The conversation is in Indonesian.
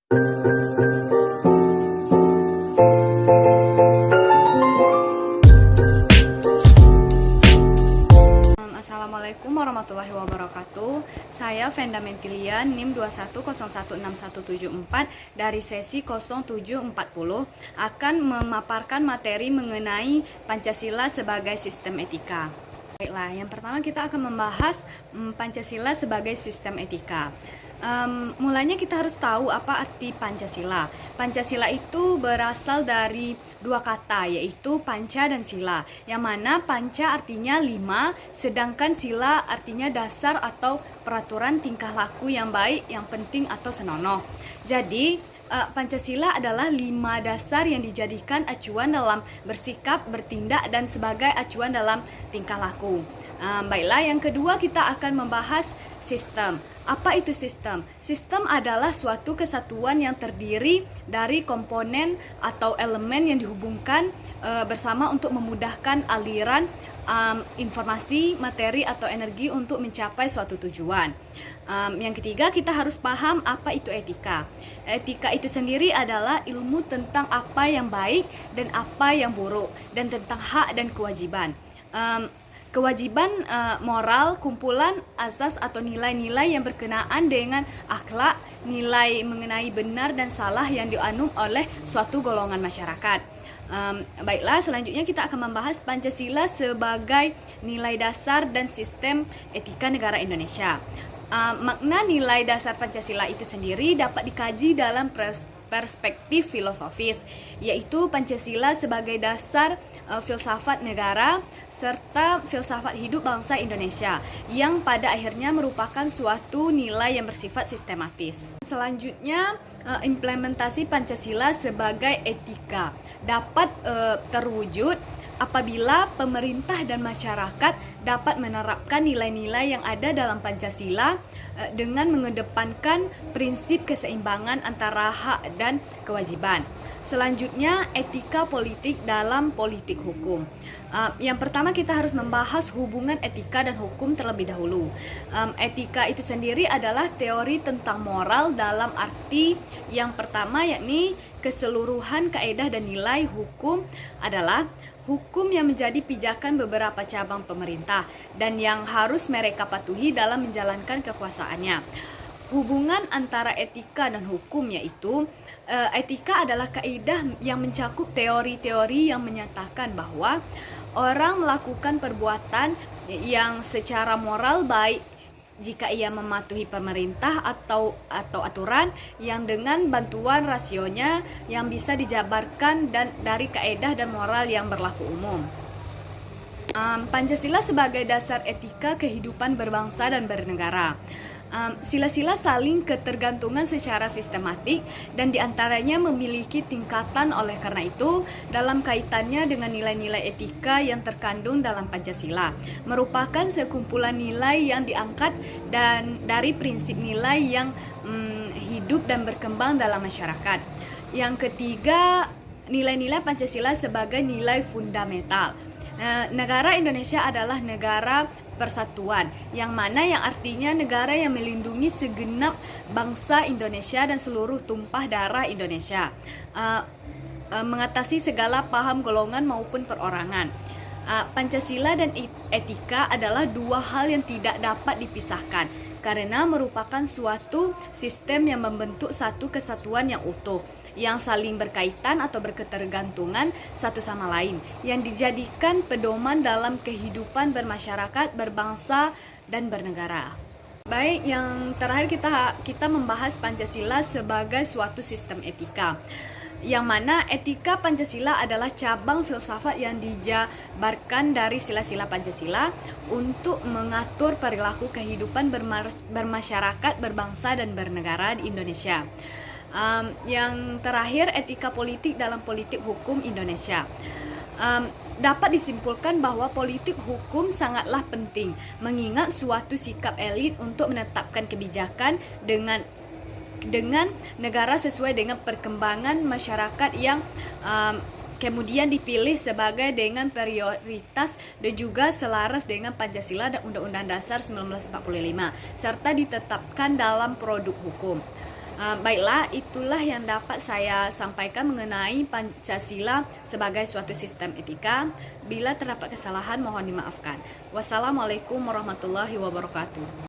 Assalamualaikum warahmatullahi wabarakatuh. Saya Venda Mentilian, NIM 21016174 dari sesi 0740 akan memaparkan materi mengenai Pancasila sebagai sistem etika. Baiklah, yang pertama kita akan membahas Pancasila sebagai sistem etika. Mulanya kita harus tahu apa arti Pancasila. Pancasila itu berasal dari dua kata, yaitu panca dan sila, yang mana panca artinya 5, sedangkan sila artinya dasar atau peraturan tingkah laku yang baik, yang penting atau senonoh. Jadi Pancasila adalah 5 dasar yang dijadikan acuan dalam bersikap, bertindak, dan sebagai acuan dalam tingkah laku. Baiklah, yang kedua kita akan membahas sistem. Apa itu sistem? Sistem adalah suatu kesatuan yang terdiri dari komponen atau elemen yang dihubungkan bersama untuk memudahkan aliran informasi, materi, atau energi untuk mencapai suatu tujuan. Yang ketiga, kita harus paham apa itu etika. Etika itu sendiri adalah ilmu tentang apa yang baik dan apa yang buruk, dan tentang hak dan kewajiban. Kewajiban moral, kumpulan asas atau nilai-nilai yang berkenaan dengan akhlak, nilai mengenai benar dan salah yang dianut oleh suatu golongan masyarakat. Baiklah, selanjutnya kita akan membahas Pancasila sebagai nilai dasar dan sistem etika negara Indonesia. Makna nilai dasar Pancasila itu sendiri dapat dikaji dalam perspektif filosofis, yaitu Pancasila sebagai dasar filsafat negara serta filsafat hidup bangsa Indonesia, yang pada akhirnya merupakan suatu nilai yang bersifat sistematis. Selanjutnya, implementasi Pancasila sebagai etika dapat terwujud apabila pemerintah dan masyarakat dapat menerapkan nilai-nilai yang ada dalam Pancasila dengan mengedepankan prinsip keseimbangan antara hak dan kewajiban. Selanjutnya, etika politik dalam politik hukum. Yang pertama kita harus membahas hubungan etika dan hukum terlebih dahulu. Etika itu sendiri adalah teori tentang moral dalam arti yang pertama, yakni keseluruhan kaedah dan nilai hukum adalah hukum yang menjadi pijakan beberapa cabang pemerintah dan yang harus mereka patuhi dalam menjalankan kekuasaannya. Hubungan antara etika dan hukum yaitu etika adalah kaidah yang mencakup teori-teori yang menyatakan bahwa orang melakukan perbuatan yang secara moral baik jika ia mematuhi pemerintah atau aturan yang dengan bantuan rasionya yang bisa dijabarkan dan dari kaedah dan moral yang berlaku umum. Pancasila sebagai dasar etika kehidupan berbangsa dan bernegara. Sila-sila saling ketergantungan secara sistematik dan diantaranya memiliki tingkatan. Oleh karena itu, dalam kaitannya dengan nilai-nilai etika yang terkandung dalam Pancasila merupakan sekumpulan nilai yang diangkat dan dari prinsip nilai yang hidup dan berkembang dalam masyarakat. Yang ketiga, nilai-nilai Pancasila sebagai nilai fundamental. Negara Indonesia adalah negara persatuan, yang artinya negara yang melindungi segenap bangsa Indonesia dan seluruh tumpah darah Indonesia, mengatasi segala paham golongan maupun perorangan. Pancasila dan etika adalah dua hal yang tidak dapat dipisahkan karena merupakan suatu sistem yang membentuk satu kesatuan yang utuh, yang saling berkaitan atau berketergantungan satu sama lain, yang dijadikan pedoman dalam kehidupan bermasyarakat, berbangsa, dan bernegara. Baik, yang terakhir kita membahas Pancasila sebagai suatu sistem etika, yang mana etika Pancasila adalah cabang filsafat yang dijabarkan dari sila-sila Pancasila untuk mengatur perilaku kehidupan bermasyarakat, berbangsa, dan bernegara di Indonesia. Yang terakhir, etika politik dalam politik hukum Indonesia. Dapat disimpulkan bahwa politik hukum sangatlah penting, mengingat suatu sikap elit untuk menetapkan kebijakan dengan negara sesuai dengan perkembangan masyarakat yang kemudian dipilih sebagai dengan prioritas dan juga selaras dengan Pancasila dan Undang-Undang Dasar 1945 serta ditetapkan dalam produk hukum. Baiklah, itulah yang dapat saya sampaikan mengenai Pancasila sebagai suatu sistem etika. Bila terdapat kesalahan, mohon dimaafkan. Wassalamualaikum warahmatullahi wabarakatuh.